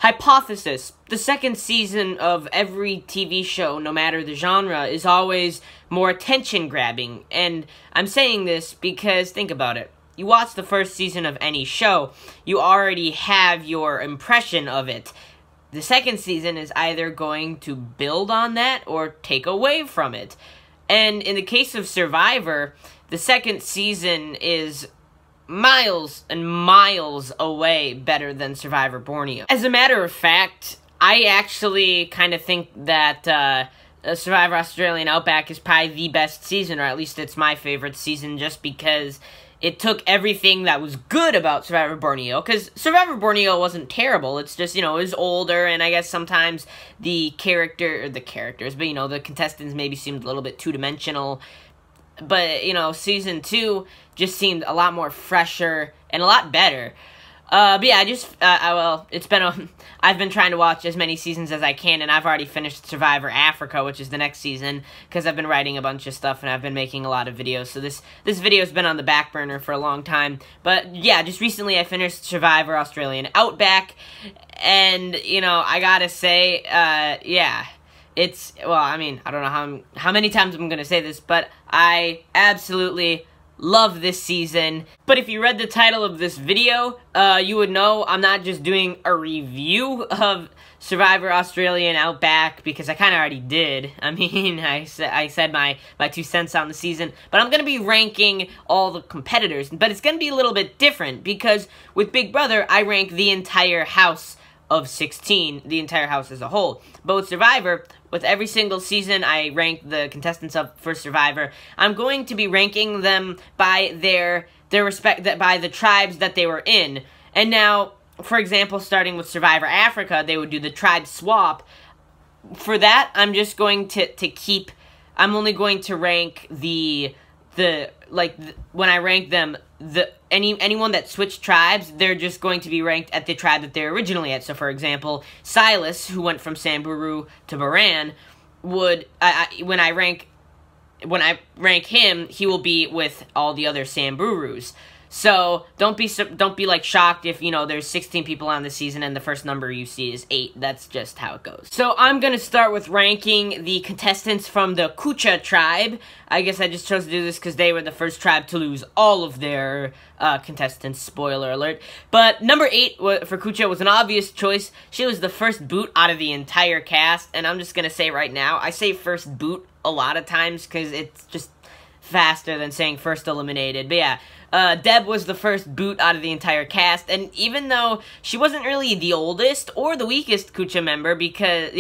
Hypothesis. The second season of every TV show, no matter the genre, is always more attention-grabbing. And I'm saying this because, think about it. You watch the first season of any show, you already have your impression of it. The second season is either going to build on that or take away from it. And in the case of Survivor, the second season is miles and miles away better than Survivor Borneo. As a matter of fact, I actually kind of think that Survivor Australian Outback is probably the best season, or at least it's my favorite season, just because it took everything that was good about Survivor Borneo, because Survivor Borneo wasn't terrible, it's just, it was older, and I guess sometimes the contestants maybe seemed a little bit two-dimensional, but, Season 2 just seemed a lot more fresher and a lot better. But yeah, I've been trying to watch as many seasons as I can, and I've already finished Survivor Africa, which is the next season, because I've been writing a bunch of stuff, and I've been making a lot of videos, so this video's been on the back burner for a long time. But yeah, just recently I finished Survivor Australian Outback, and, I gotta say, yeah, I don't know how many times I'm gonna say this, but I absolutely love this season. But if you read the title of this video, you would know I'm not just doing a review of Survivor Australian Outback, because I kind of already did. I mean, I said my 2 cents on the season, but I'm going to be ranking all the competitors, but it's going to be a little bit different, because with Big Brother, I rank the entire house of 16, the entire house as a whole. But with Survivor, with every single season I rank the contestants up for Survivor, I'm going to be ranking them by their by the tribes that they were in. And now, for example, starting with Survivor Africa, they would do the tribe swap. For that, I'm just going I'm only going to rank when I rank them, anyone that switched tribes, they're just going to be ranked at the tribe that they're originally at. So, for example, Silas, who went from Samburu to Baran, would when I rank him, he will be with all the other Samburus. So don't be like shocked if there's 16 people on the season and the first number you see is 8. That's just how it goes. So I'm gonna start with ranking the contestants from the Kucha tribe. I guess I just chose to do this because they were the first tribe to lose all of their contestants. Spoiler alert. But number 8 for Kucha was an obvious choice. She was the first boot out of the entire cast, and I'm just gonna say right now, I say first boot a lot of times because it's just faster than saying first eliminated. But yeah. Deb was the first boot out of the entire cast, and even though she wasn't really the oldest or the weakest Kucha member, because,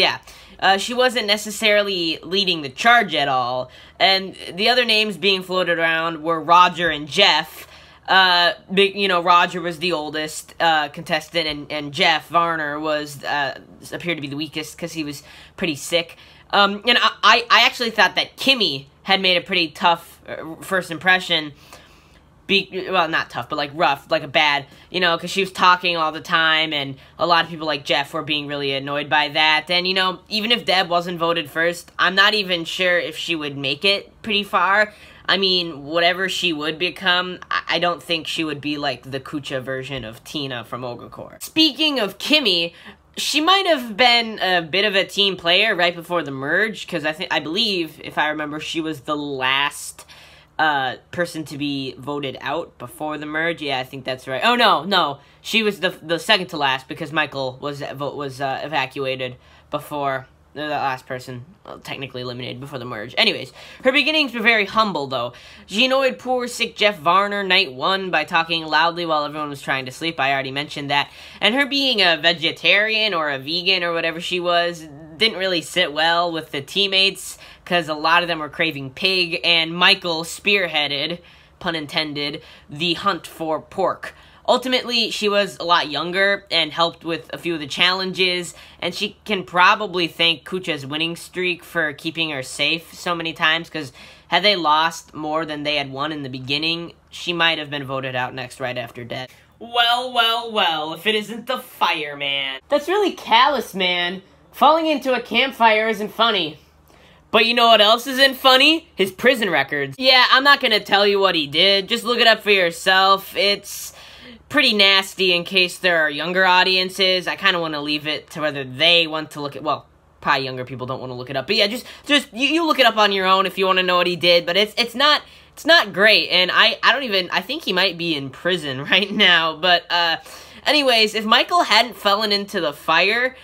she wasn't necessarily leading the charge at all, and the other names being floated around were Roger and Jeff. Roger was the oldest contestant, and Jeff Varner appeared to be the weakest because he was pretty sick. And I actually thought that Kimmy had made a pretty tough first impression. Well, not tough, but, rough, a bad, because she was talking all the time, and a lot of people like Jeff were being really annoyed by that, and, even if Deb wasn't voted first, I'm not even sure if she would make it pretty far. I mean, whatever she would become, I don't think she would be, the Kucha version of Tina from Ogakor. Speaking of Kimmy, she might have been a bit of a team player right before the merge, because I believe, if I remember, she was the last person to be voted out before the merge. Yeah, I think that's right. Oh, no. She was the second to last because Michael was evacuated before the last person, technically eliminated before the merge. Anyways, her beginnings were very humble, though. She annoyed poor, sick Jeff Varner night 1 by talking loudly while everyone was trying to sleep. I already mentioned that. And her being a vegetarian or a vegan or whatever she was didn't really sit well with the teammates, because a lot of them were craving pig, and Michael spearheaded, pun intended, the hunt for pork. Ultimately, she was a lot younger and helped with a few of the challenges, and she can probably thank Kucha's winning streak for keeping her safe so many times, because had they lost more than they had won in the beginning, she might have been voted out next right after Deb. Well, if it isn't the fireman. That's really callous, man. Falling into a campfire isn't funny. But you know what else isn't funny? His prison records. Yeah, I'm not gonna tell you what he did. Just look it up for yourself. It's pretty nasty in case there are younger audiences. I kind of want to leave it to whether they want to look at, well, probably younger people don't want to look it up. But yeah, just you look it up on your own if you want to know what he did. But it's not great, and I think he might be in prison right now. But anyways, if Michael hadn't fallen into the fire,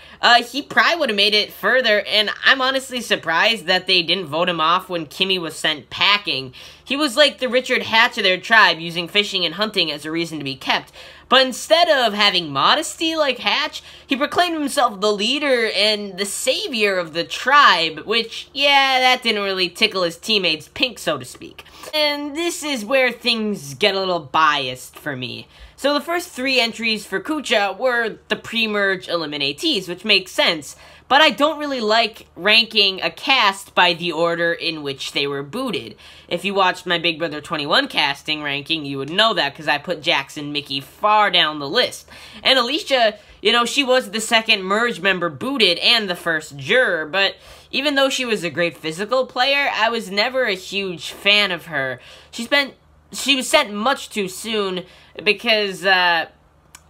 he probably would have made it further, and I'm honestly surprised that they didn't vote him off when Kimmy was sent packing. He was like the Richard Hatch of their tribe, using fishing and hunting as a reason to be kept. But instead of having modesty like Hatch, he proclaimed himself the leader and the savior of the tribe, which, yeah, that didn't really tickle his teammates pink, so to speak. And this is where things get a little biased for me. So the first 3 entries for Kucha were the pre-merge eliminatees, which makes sense, but I don't really like ranking a cast by the order in which they were booted. If you watched my Big Brother 21 casting ranking, you would know that, because I put Jax and Mickey far down the list. And Alicia, you know, she was the second merge member booted and the first juror, but even though she was a great physical player, I was never a huge fan of her. She was sent much too soon, because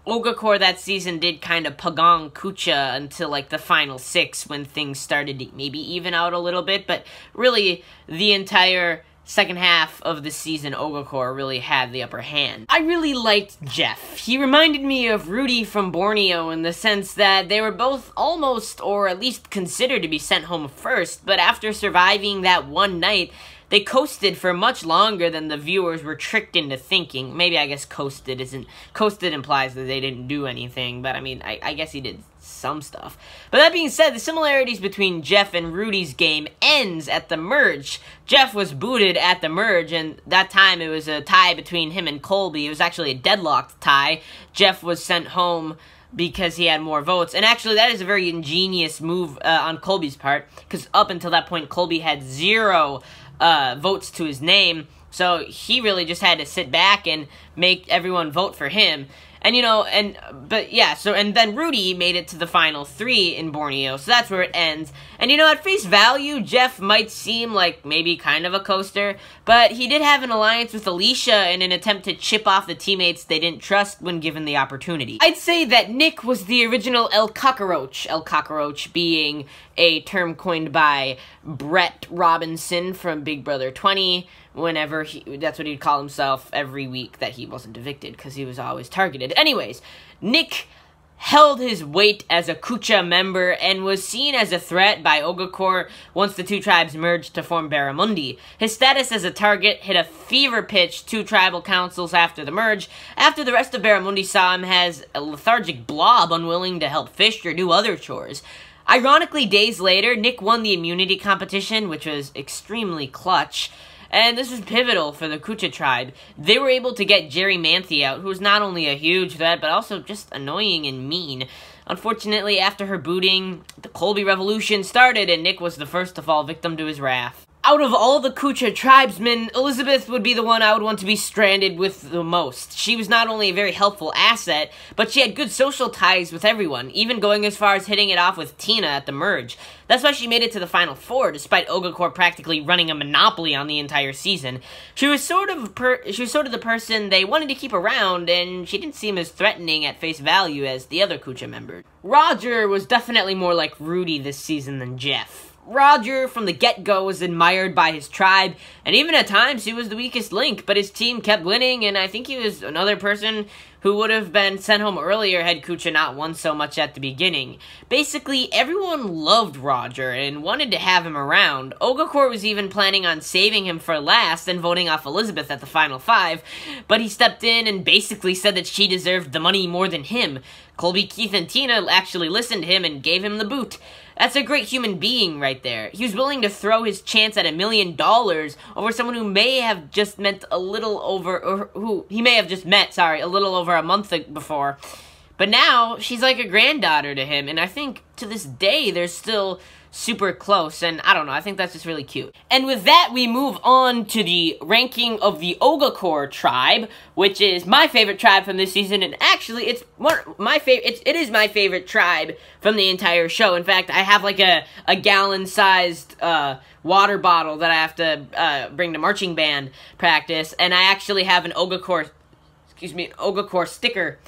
Ogakor that season did kind of pagong Kucha until like the final 6 when things started to maybe even out a little bit, but really the entire second half of the season Ogakor really had the upper hand. I really liked Jeff. He reminded me of Rudy from Borneo in the sense that they were both almost, or at least considered to be sent home first, but after surviving that one night, they coasted for much longer than the viewers were tricked into thinking. Maybe, I guess, coasted implies that they didn't do anything, but I mean, I guess he did some stuff. But that being said, the similarities between Jeff and Rudy's game ends at the merge. Jeff was booted at the merge, and that time it was a tie between him and Colby. It was actually a deadlocked tie. Jeff was sent home because he had more votes. And actually, that is a very ingenious move on Colby's part, because up until that point, Colby had 0 votes to his name, so he really just had to sit back and make everyone vote for him. And, you know, and then Rudy made it to the final 3 in Borneo, so that's where it ends. And, you know, at face value, Jeff might seem like maybe kind of a coaster, but he did have an alliance with Alicia in an attempt to chip off the teammates they didn't trust when given the opportunity. I'd say that Nick was the original El Cockroach being a term coined by Brett Robinson from Big Brother 20, that's what he'd call himself every week that he wasn't evicted, because he was always targeted. Anyways, Nick held his weight as a Kucha member and was seen as a threat by Ogakor once the 2 tribes merged to form Barramundi. His status as a target hit a fever pitch 2 tribal councils after the merge, after the rest of Barramundi saw him as a lethargic blob unwilling to help fish or do other chores. Ironically, days later, Nick won the immunity competition, which was extremely clutch. And this was pivotal for the Kucha tribe. They were able to get Jerry Manthe out, who was not only a huge threat, but also just annoying and mean. Unfortunately, after her booting, the Colby Revolution started, and Nick was the first to fall victim to his wrath. Out of all the Kucha tribesmen, Elizabeth would be the one I would want to be stranded with the most. She was not only a very helpful asset, but she had good social ties with everyone, even going as far as hitting it off with Tina at the merge. That's why she made it to the Final 4, despite Ogakor practically running a monopoly on the entire season. She was sort of the person they wanted to keep around, and she didn't seem as threatening at face value as the other Kucha members. Roger was definitely more like Rudy this season than Jeff. Roger, from the get-go, was admired by his tribe, and even at times he was the weakest link, but his team kept winning, and I think he was another person who would have been sent home earlier had Kucha not won so much at the beginning. Basically, everyone loved Roger and wanted to have him around. Ogakor was even planning on saving him for last and voting off Elizabeth at the Final 5, but he stepped in and basically said that she deserved the money more than him. Colby, Keith, and Tina actually listened to him and gave him the boot. That's a great human being right there. He was willing to throw his chance at $1 million over someone who may have just met a little over a month before. But now, she's like a granddaughter to him, and I think to this day, they're still super close, and I don't know, I think that's just really cute. And with that, we move on to the ranking of the Ogakor tribe, which is my favorite tribe from this season, and actually, it is my favorite tribe from the entire show. In fact, I have like a gallon-sized water bottle that I have to bring to marching band practice, and I actually have an Ogakor Ogakor sticker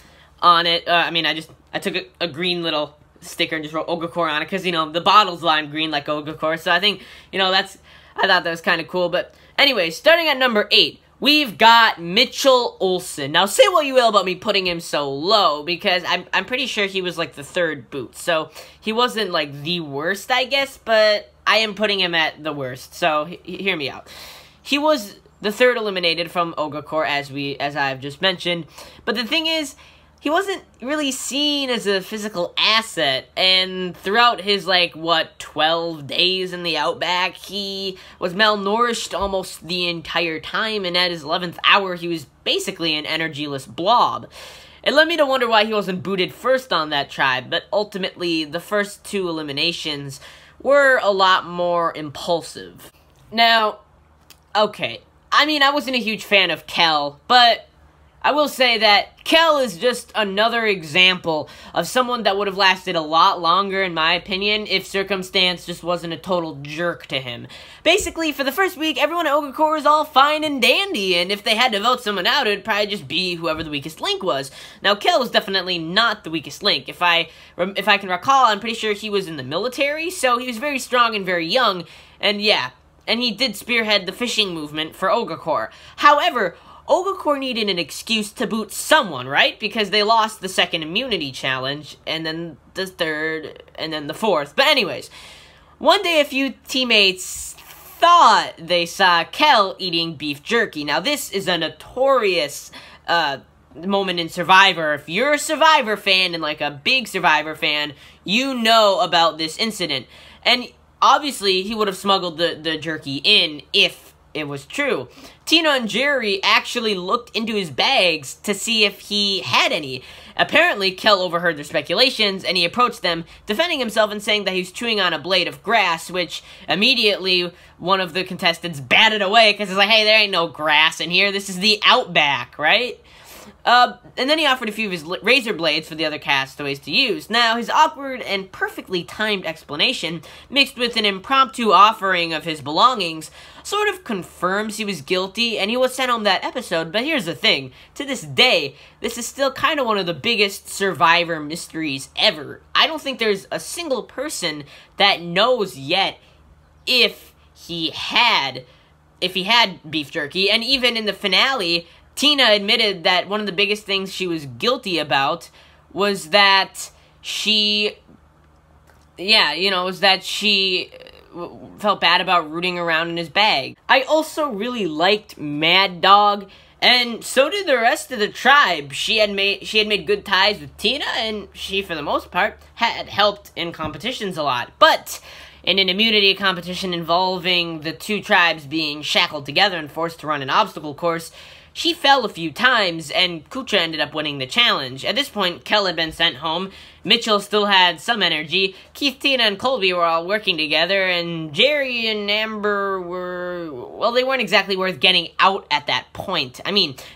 on it. I took a green little sticker and just wrote Ogakor on it because, the bottle's lime green like Ogakor. So I think, I thought that was kind of cool. But anyway, starting at number 8, we've got Mitchell Olsen. Now, say what you will about me putting him so low, because I'm pretty sure he was, like, the 3rd boot. So he wasn't, like, the worst, I guess, but I am putting him at the worst. So hear me out. He was the 3rd eliminated from Ogakor, as I've just mentioned. But the thing is, he wasn't really seen as a physical asset, and throughout his, 12 days in the Outback, he was malnourished almost the entire time, and at his 11th hour, he was basically an energyless blob. It led me to wonder why he wasn't booted first on that tribe, but ultimately, the first 2 eliminations were a lot more impulsive. Now, okay, I wasn't a huge fan of Kel, but I will say that Kel is just another example of someone that would have lasted a lot longer, in my opinion, if circumstance just wasn't a total jerk to him. Basically, for the first week, everyone at Ogakor was all fine and dandy, and if they had to vote someone out, it would probably just be whoever the weakest link was. Now, Kel was definitely not the weakest link. If I can recall, I'm pretty sure he was in the military, so he was very strong and very young, and yeah, and he did spearhead the fishing movement for Ogakor. However, Ogakor needed an excuse to boot someone, right? Because they lost the 2nd immunity challenge, and then the 3rd, and then the 4th. But anyways, one day a few teammates thought they saw Kel eating beef jerky. Now, this is a notorious moment in Survivor. If you're a Survivor fan, and a big Survivor fan, you know about this incident. And obviously, he would have smuggled the jerky in if it was true. Tina and Jerry actually looked into his bags to see if he had any. Apparently, Kel overheard their speculations, and he approached them, defending himself and saying that he was chewing on a blade of grass, which immediately one of the contestants batted away, because it's like, hey, there ain't no grass in here, this is the Outback, right? And then he offered a few of his razor blades for the other castaways to use. Now, his awkward and perfectly timed explanation, mixed with an impromptu offering of his belongings, sort of confirms he was guilty, and he was sent home that episode. But here's the thing. To this day, this is still kind of one of the biggest Survivor mysteries ever. I don't think there's a single person that knows yet if he had beef jerky, and even in the finale, Tina admitted that one of the biggest things she was guilty about was that she felt bad about rooting around in his bag. I also really liked Mad Dog, and so did the rest of the tribe. She had made good ties with Tina, and she, for the most part, had helped in competitions a lot. But in an immunity competition involving the 2 tribes being shackled together and forced to run an obstacle course, she fell a few times, and Kucha ended up winning the challenge. At this point, Kel had been sent home, Mitchell still had some energy, Keith, Tina, and Colby were all working together, and Jerry and Amber they weren't exactly worth getting out at that point.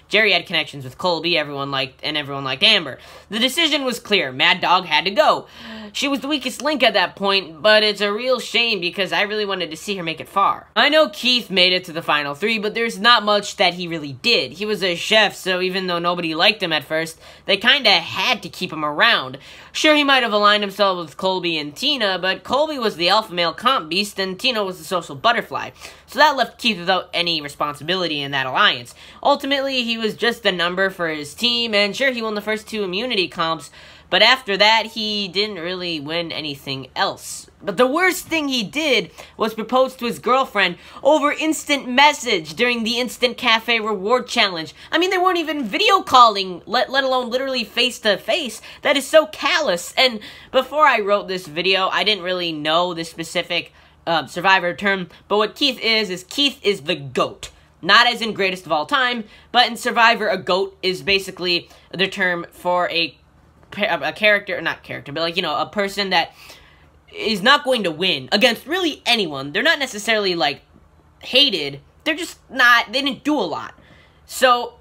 Jerry had connections with Colby, everyone liked Amber. The decision was clear, Mad Dog had to go. She was the weakest link at that point, but it's a real shame because I really wanted to see her make it far. I know Keith made it to the final 3, but there's not much that he really did. He was a chef, so even though nobody liked him at first, they kinda had to keep him around. Sure, he might have aligned himself with Colby and Tina, but Colby was the alpha male comp beast, and Tina was the social butterfly. So that left Keith without any responsibility in that alliance. Ultimately, he was just a number for his team, and sure, he won the first 2 immunity comps, but after that, he didn't really win anything else. But the worst thing he did was propose to his girlfriend over instant message during the Instant Cafe Reward Challenge. They weren't even video calling, let alone literally face-to-face. That is so callous. And before I wrote this video, I didn't really know the specific Survivor term, but what Keith is Keith is the GOAT. Not as in greatest of all time, but in Survivor, a GOAT is basically the term for a character, not character, but a person that is not going to win against really anyone. They're not necessarily, hated. They're just not, they didn't do a lot. So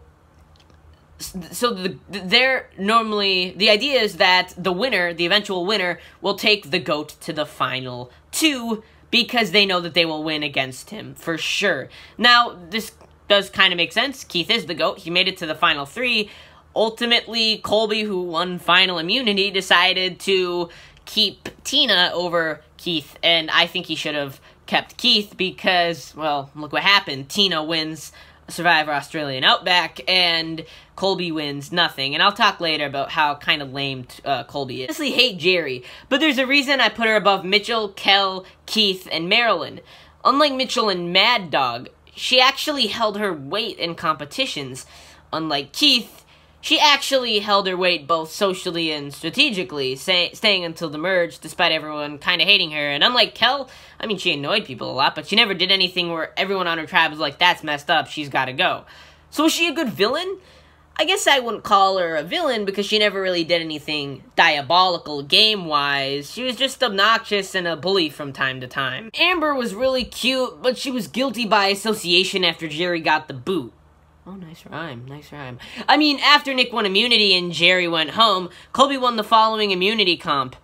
they're normally, the idea is that the winner, the eventual winner, will take the GOAT to the final 2 because they know that they will win against him, for sure. Now, this does kind of make sense. Keith is the GOAT. He made it to the final 3. Ultimately, Colby, who won final immunity, decided to keep Tina over Keith, and I think he should have kept Keith because, well, look what happened. Tina wins Survivor Australian Outback, and Colby wins nothing. And I'll talk later about how kind of lame Colby is. I honestly hate Jerri, but there's a reason I put her above Mitchell, Kel, Keith, and Marilyn. Unlike Mitchell and Mad Dog, she actually held her weight in competitions. Unlike Keith, she actually held her weight both socially and strategically, staying until the merge despite everyone kind of hating her. And unlike Kel, I mean, she annoyed people a lot, but she never did anything where everyone on her tribe was like, that's messed up, she's gotta go. So was she a good villain? I guess I wouldn't call her a villain because she never really did anything diabolical game-wise. She was just obnoxious and a bully from time to time. Amber was really cute, but she was guilty by association after Jerri got the boot. Oh, nice rhyme, nice rhyme. I mean, after Nick won immunity and Jerri went home, Colby won the following immunity comp.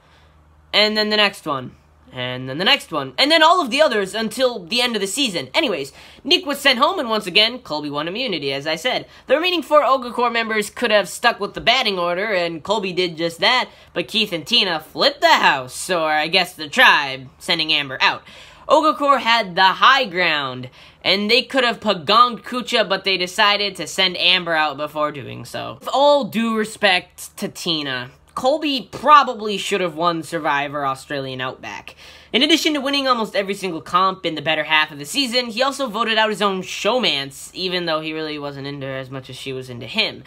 And then the next one. And then the next one. And then all of the others until the end of the season. Anyways, Nick was sent home, and once again, Colby won immunity, as I said. The remaining 4 Oga Corps members could have stuck with the batting order, and Colby did just that, but Keith and Tina flipped the house, or I guess the tribe, sending Amber out. Oga Corps had the high ground, and they could have pagonged Kucha, but they decided to send Amber out before doing so. With all due respect to Tina, Colby probably should have won Survivor Australian Outback. In addition to winning almost every single comp in the better half of the season, he also voted out his own showmance, even though he really wasn't into her as much as she was into him.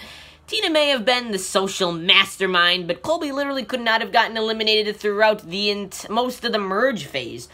Tina may have been the social mastermind, but Colby literally could not have gotten eliminated throughout most of the merge phase.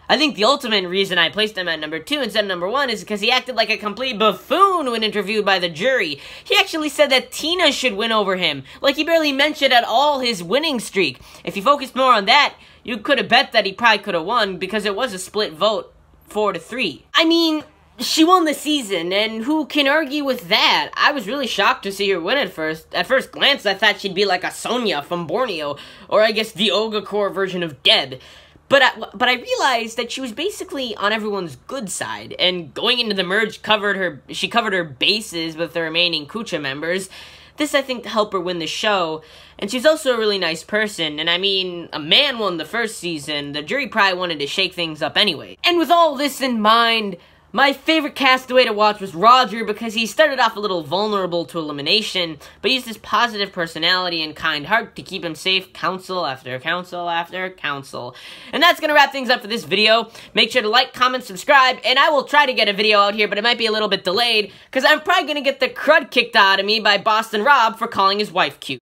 I think the ultimate reason I placed him at number 2 instead of number 1 is because he acted like a complete buffoon when interviewed by the jury. He actually said that Tina should win over him, like he barely mentioned at all his winning streak. If he focused more on that, you could have bet that he probably could have won, because it was a split vote, 4-3. I mean, she won the season, and who can argue with that? I was really shocked to see her win at first. At first glance, I thought she'd be like a Sonia from Borneo, or I guess the Oga Corps version of Deb. But I realized that she was basically on everyone's good side, and going into the merge she covered her bases with the remaining Kucha members. This, I think, to help her win the show, and she's also a really nice person, and I mean, a man won the first season, the jury probably wanted to shake things up anyway. And with all this in mind, my favorite castaway to watch was Roger, because he started off a little vulnerable to elimination, but used his positive personality and kind heart to keep him safe council after council after council. And that's gonna wrap things up for this video. Make sure to like, comment, subscribe, and I will try to get a video out here, but it might be a little bit delayed, because I'm probably gonna get the crud kicked out of me by Boston Rob for calling his wife cute.